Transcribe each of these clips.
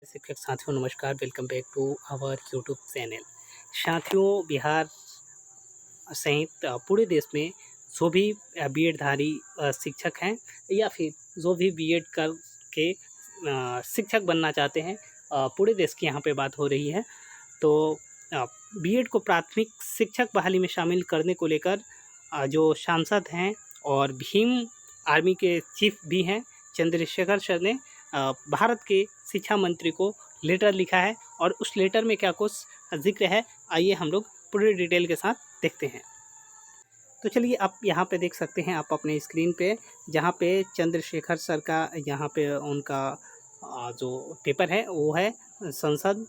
शिक्षक साथियों नमस्कार, welcome back to our YouTube channel. साथियों, बिहार सहित पूरे देश में जो भी बीएडधारी शिक्षक हैं या फिर जो भी बीएड कर के शिक्षक बनना चाहते हैं, पूरे देश की यहाँ पे बात हो रही है। तो बीएड को प्राथमिक शिक्षक बहाली में शामिल करने को लेकर जो सांसद हैं और भीम आर्मी के चीफ भी हैं चंद्रशेखर सर ने भारत के शिक्षा मंत्री को लेटर लिखा है और उस लेटर में क्या कुछ जिक्र है, आइए हम लोग पूरे डिटेल के साथ देखते हैं। तो चलिए, आप यहाँ पे देख सकते हैं आप अपने स्क्रीन पे, जहाँ पे चंद्रशेखर सर का यहाँ पे उनका जो पेपर है वो है संसद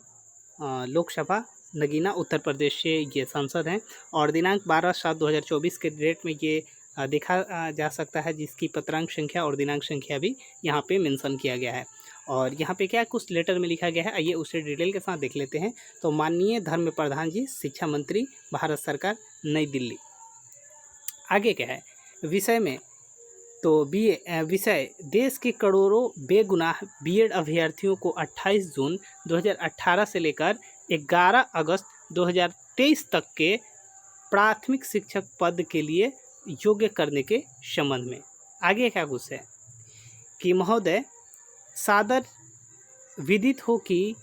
लोकसभा नगीना उत्तर प्रदेश से ये सांसद हैं और दिनांक 12/7/2024 के डेट में ये देखा जा सकता है, जिसकी पत्रांक संख्या और दिनांक संख्या भी यहाँ पे मेंशन किया गया है। और यहाँ पे क्या कुछ लेटर में लिखा गया है, आइए उसे डिटेल के साथ देख लेते हैं। तो माननीय धर्म प्रधान जी, शिक्षा मंत्री, भारत सरकार, नई दिल्ली। आगे क्या है विषय में, तो विषय देश के करोड़ों बेगुनाह बीएड अभ्यर्थियों को 28 जून 2018 से लेकर 11 अगस्त 2023 तक के प्राथमिक शिक्षक पद के लिए योग्य करने के संबंध में। आगे क्या कुछ है कि महोदय, सादर विदित हो कि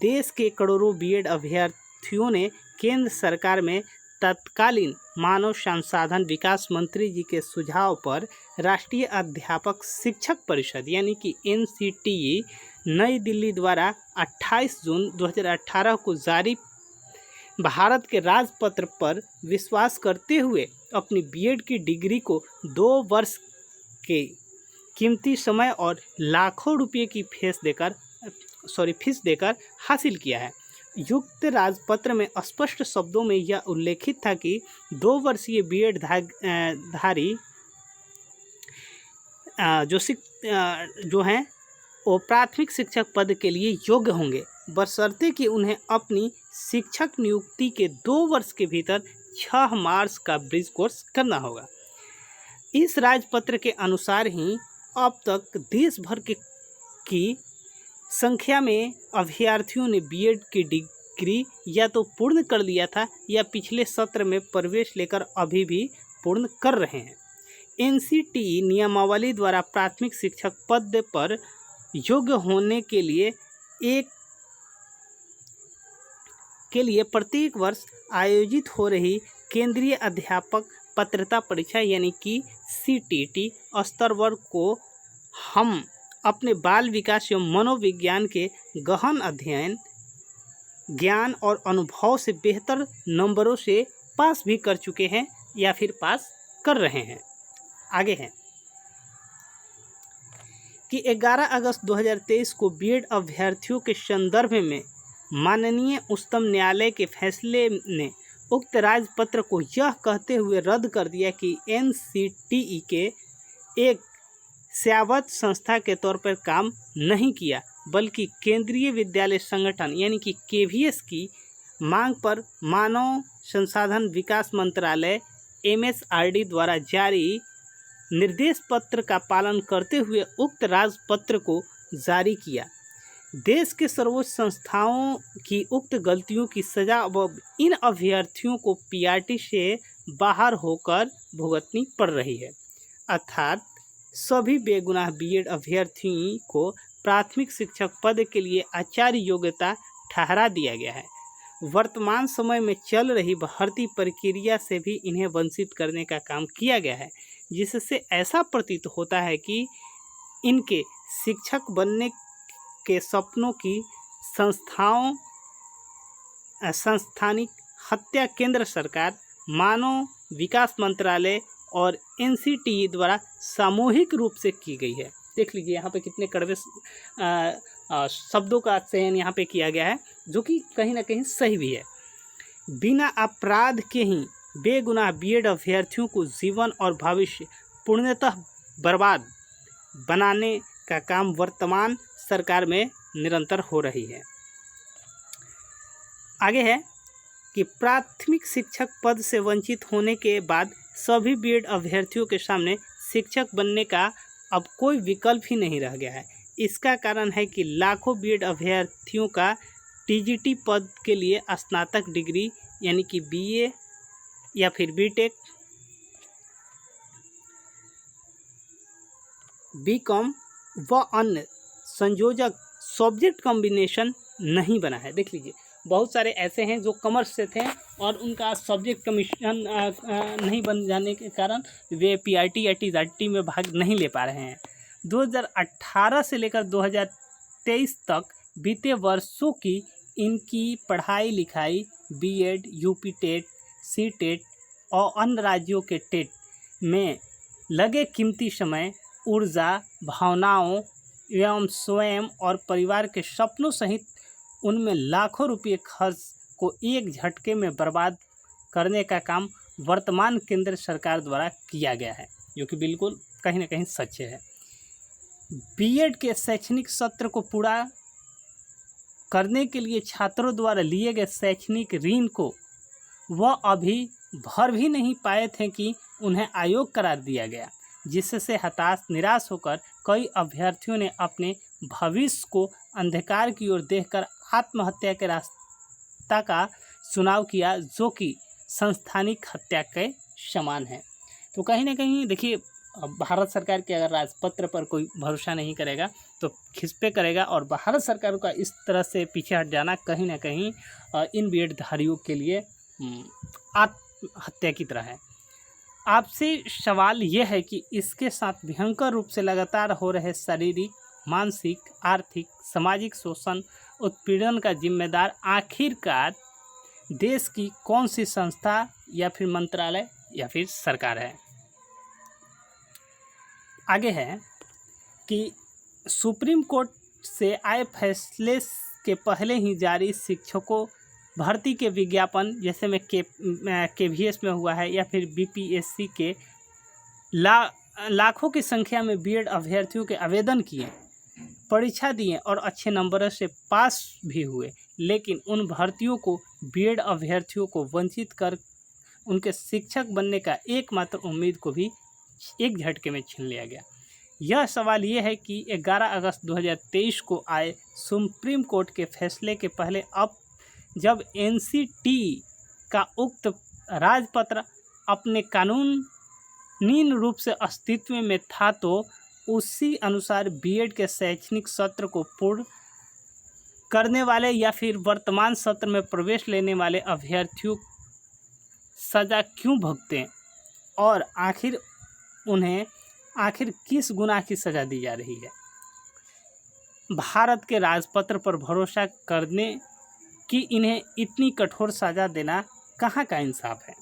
देश के करोड़ों बीएड अभ्यर्थियों ने केंद्र सरकार में तत्कालीन मानव संसाधन विकास मंत्री जी के सुझाव पर राष्ट्रीय अध्यापक शिक्षक परिषद यानी कि एनसीटीई नई दिल्ली द्वारा 28 जून 2018 को जारी भारत के राजपत्र पर विश्वास करते हुए अपनी बीएड की डिग्री को 2 वर्ष के कीमती समय और लाखों रुपये की फीस देकर हासिल किया है। युक्त राजपत्र में स्पष्ट शब्दों में यह उल्लेखित था कि 2 वर्षीय बीएड धारी जो हैं वो प्राथमिक शिक्षक पद के लिए योग्य होंगे, बशर्ते कि उन्हें अपनी शिक्षक नियुक्ति के 2 वर्ष के भीतर 6 मार्च का ब्रिज कोर्स करना होगा। इस राजपत्र के अनुसार ही अब तक देश भर की संख्या में अभ्यर्थियों ने बीएड की डिग्री या तो पूर्ण कर लिया था या पिछले सत्र में प्रवेश लेकर अभी भी पूर्ण कर रहे हैं। एनसीटीई नियमावली द्वारा प्राथमिक शिक्षक पद पर योग्य होने के लिए प्रत्येक वर्ष आयोजित हो रही केंद्रीय अध्यापक पात्रता परीक्षा यानी कि सीटीटी स्तर वर्ग को हम अपने बाल विकास एवं मनोविज्ञान के गहन अध्ययन, ज्ञान और अनुभव से बेहतर नंबरों से पास भी कर चुके हैं या फिर पास कर रहे हैं। आगे है कि 11 अगस्त 2023 को बीएड अभ्यर्थियों के संदर्भ में माननीय उच्चतम न्यायालय के फैसले ने उक्त राजपत्र को यह कहते हुए रद्द कर दिया कि एनसीटीई के एक सेवारत संस्था के तौर पर काम नहीं किया, बल्कि केंद्रीय विद्यालय संगठन यानी कि केवीएस की मांग पर मानव संसाधन विकास मंत्रालय एमएचआरडी द्वारा जारी निर्देश पत्र का पालन करते हुए उक्त राजपत्र को जारी किया। देश के सर्वोच्च संस्थाओं की उक्त गलतियों की सजा अब इन अभ्यर्थियों को पीआरटी से बाहर होकर भुगतनी पड़ रही है, अर्थात सभी बेगुनाह बीएड अभ्यर्थियों को प्राथमिक शिक्षक पद के लिए आचार्य योग्यता ठहरा दिया गया है। वर्तमान समय में चल रही भर्ती प्रक्रिया से भी इन्हें वंचित करने का काम किया गया है, जिससे ऐसा प्रतीत होता है कि इनके शिक्षक बनने के सपनों की संस्थानिक हत्या केंद्र सरकार, मानव विकास मंत्रालय और एनसीटीई द्वारा सामूहिक रूप से की गई है। देख लीजिए यहाँ पे कितने कड़वे शब्दों का चयन यहाँ पे किया गया है, जो कि कहीं ना कहीं सही भी है। बिना अपराध के ही बेगुनाह बीएड अभ्यर्थियों को जीवन और भविष्य पूर्णतः बर्बाद बनाने का काम वर्तमान सरकार में निरंतर हो रही है। आगे है कि प्राथमिक शिक्षक पद से वंचित होने के बाद सभी बीएड अभ्यर्थियों के सामने शिक्षक बनने का अब कोई विकल्प ही नहीं रह गया है। इसका कारण है कि लाखों बीएड अभ्यर्थियों का टीजीटी पद के लिए स्नातक डिग्री यानी कि बीए या फिर बीटेक, बीकॉम व अन्य संयोजक सब्जेक्ट कॉम्बिनेशन नहीं बना है। देख लीजिए, बहुत सारे ऐसे हैं जो कॉमर्स से थे और उनका सब्जेक्ट कमीशन नहीं बन जाने के कारण वे पीआईटी या टीजीटी में भाग नहीं ले पा रहे हैं। 2018 से लेकर 2023 तक बीते वर्षों की इनकी पढ़ाई लिखाई BEd, UP TET, C TET और अन्य राज्यों के टेट में लगे कीमती समय, ऊर्जा, भावनाओं एवं स्वयं और परिवार के सपनों सहित उनमें लाखों रुपये खर्च को एक झटके में बर्बाद करने का काम वर्तमान केंद्र सरकार द्वारा किया गया है, जो कि बिल्कुल कहीं ना कहीं सच है। बीएड के शैक्षणिक सत्र को पूरा करने के लिए छात्रों द्वारा लिए गए शैक्षणिक ऋण को वह अभी भर भी नहीं पाए थे कि उन्हें अयोग्य करार दिया गया, जिससे हताश निराश होकर कई अभ्यर्थियों ने अपने भविष्य को अंधकार की ओर देखकर आत्महत्या के रास्ता का चुनाव किया, जो कि संस्थानिक हत्या के समान है। तो कहीं ना कहीं देखिए, भारत सरकार के अगर राजपत्र पर कोई भरोसा नहीं करेगा तो खिसपे करेगा, और भारत सरकार का इस तरह से पीछे हट जाना कहीं ना कहीं इन बीएड धारियों के लिए आत्महत्या की तरह है। आपसे सवाल यह है कि इसके साथ भयंकर रूप से लगातार हो रहे शारीरिक, मानसिक, आर्थिक, सामाजिक शोषण, उत्पीड़न का जिम्मेदार आखिरकार देश की कौन सी संस्था या फिर मंत्रालय या फिर सरकार है। आगे है कि सुप्रीम कोर्ट से आए फैसले के पहले ही जारी शिक्षकों भर्ती के विज्ञापन, जैसे में केवीएस में हुआ है या फिर बीपीएससी के लाखों की संख्या में बीएड अभ्यर्थियों के आवेदन किए, परीक्षा दिए और अच्छे नंबरों से पास भी हुए, लेकिन उन भर्तियों को बीएड अभ्यर्थियों को वंचित कर उनके शिक्षक बनने का एकमात्र उम्मीद को भी एक झटके में छीन लिया गया। यह सवाल यह है कि 11 अगस्त 2023 को आए सुप्रीम कोर्ट के फैसले के पहले अब जब एनसीटी का उक्त राजपत्र अपने कानूनी रूप से अस्तित्व में था, तो उसी अनुसार बीएड के शैक्षणिक सत्र को पूर्ण करने वाले या फिर वर्तमान सत्र में प्रवेश लेने वाले अभ्यर्थियों सज़ा क्यों भुगतें, और उन्हें किस गुनाह की सज़ा दी जा रही है। भारत के राजपत्र पर भरोसा करने कि इन्हें इतनी कठोर सज़ा देना कहाँ का इंसाफ है।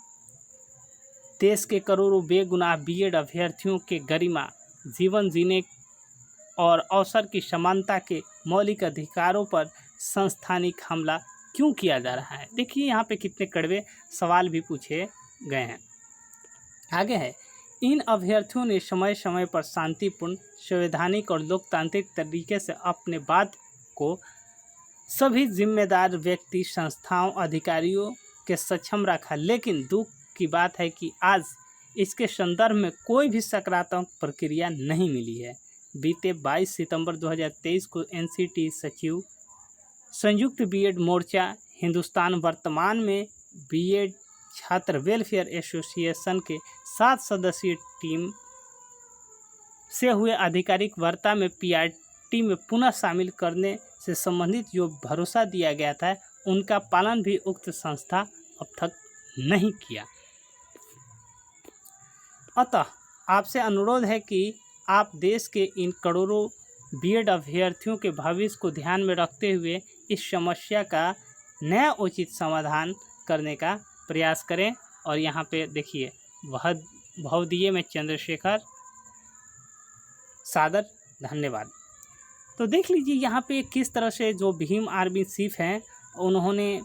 देश के करोड़ों बेगुनाह बीएड अभ्यर्थियों के गरिमा, जीवन जीने और अवसर की समानता के मौलिक अधिकारों पर संस्थानिक हमला क्यों किया जा रहा है। देखिए, यहाँ पे कितने कड़वे सवाल भी पूछे गए हैं। आगे है, इन अभ्यर्थियों ने समय समय पर शांतिपूर्ण, संवैधानिक और लोकतांत्रिक तरीके से अपने बात को सभी जिम्मेदार व्यक्ति, संस्थाओं, अधिकारियों के सक्षम रखा, लेकिन दुख की बात है कि आज इसके संदर्भ में कोई भी सकारात्मक प्रक्रिया नहीं मिली है। बीते 22 सितंबर 2023 को एनसीटी सचिव, संयुक्त बीएड मोर्चा हिंदुस्तान, वर्तमान में बीएड छात्र वेलफेयर एसोसिएशन के 7 सदस्यीय टीम से हुए आधिकारिक वार्ता में पीआरटी में पुनः शामिल करने से संबंधित जो भरोसा दिया गया था, उनका पालन भी उक्त संस्था अब तक नहीं किया। अतः आपसे अनुरोध है कि आप देश के इन करोड़ों बीएड अभ्यर्थियों के भविष्य को ध्यान में रखते हुए इस समस्या का नया उचित समाधान करने का प्रयास करें। और यहाँ पे देखिए, भवदीय में चंद्रशेखर, सादर धन्यवाद। तो देख लीजिए यहाँ पे किस तरह से जो भीम आर्मी चीफ हैं, उन्होंने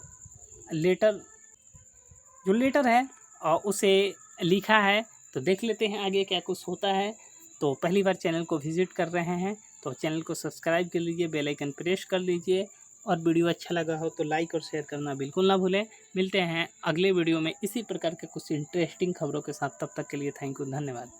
लेटर है और उसे लिखा है। तो देख लेते हैं आगे क्या कुछ होता है। तो पहली बार चैनल को विजिट कर रहे हैं तो चैनल को सब्सक्राइब कर लीजिए, बेल आइकन प्रेस कर लीजिए, और वीडियो अच्छा लगा हो तो लाइक और शेयर करना बिल्कुल ना भूलें। मिलते हैं अगले वीडियो में इसी प्रकार के कुछ इंटरेस्टिंग खबरों के साथ। तब तक के लिए थैंक यू, धन्यवाद।